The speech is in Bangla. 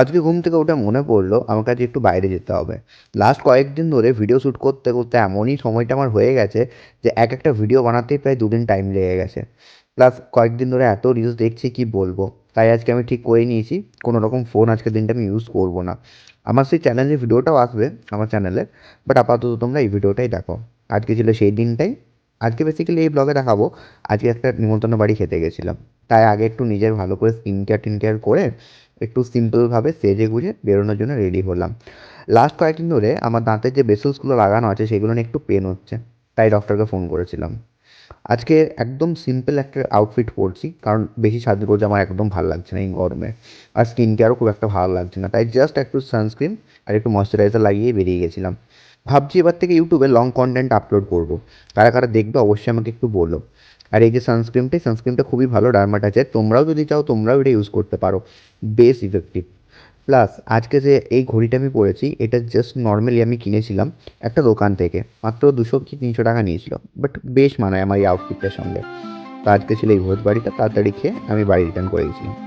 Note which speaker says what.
Speaker 1: আজকে ঘুম থেকে উঠে মনে পড়লো আমাকে আজ একটু বাইরে যেতে হবে। লাস্ট কয়েকদিন ধরে ভিডিও শ্যুট করতে করতে এমনই সময়টা আমার হয়ে গেছে যে এক একটা ভিডিও বানাতেই প্রায় 2 দিন টাইম লেগে গেছে। প্লাস কয়েকদিন ধরে এত রিলস দেখছি কি বলবো। তাই আজকে আমি ঠিক করে নিয়েছি কোনো রকম ফোন আজকের দিনটা আমি ইউজ করবো না। আমার সেই চ্যানেলের ভিডিওটাও আসবে আমার চ্যানেলে, বাট আপাতত তোমরা এই ভিডিওটাই দেখো। আজকে ছিল সেই দিনটাই। আজকে বেসিক্যালি এই ব্লগে দেখাবো আজকে একটা নিমন্ত্রণ বাড়ি খেতে গেছিলাম। তাই আগে একটু নিজের ভালো করে স্কিন কেয়ার করে একটু সিম্পলভাবে সেজে গুজে বেরোনোর জন্য রেডি হলাম। লাস্ট কয়েকদিন ধরে আমার দাঁতের যে ব্রেসেলসগুলো লাগানো আছে সেগুলো নিয়ে একটু পেন হচ্ছে, তাই ডক্টরকে ফোন করেছিলাম। আজকে একদম সিম্পল একটা আউটফিট পরছি, কারণ বেশি সাজগোজ আমার একদম ভালো লাগছে না এই গরমে। আর স্কিন কেয়ারও খুব একটা ভালো লাগছে না, তাই জাস্ট একটু সানস্ক্রিন আর একটু ময়শ্চারাইজার লাগিয়ে বেরিয়ে গেছিলাম। ভাবছি এবার থেকে ইউটিউবে লং কন্টেন্ট আপলোড করবো। কারা কারা দেখবে অবশ্যই আমাকে একটু বলো। আর এই যে সানস্ক্রিনটা খুবই ভালো ডার্মাটাচের, তোমরাও যদি চাও তোমরাও এটা ইউজ করতে পারো। বেশ ইফেক্টিভ। প্লাস আজকে যে এই ঘড়িটা আমি পরেছি এটা জাস্ট নর্মালি আমি কিনেছিলাম একটা দোকান থেকে, মাত্র 200 কি 300 টাকা নিয়েছিল, বাট বেশ মানায় আমার এই আউটফিটটার সঙ্গে। তো আজকে ছিল এই ভোজ বাড়িটা, তাড়াতাড়ি খেয়ে আমি বাড়ি রিটার্ন করে গেছিলাম।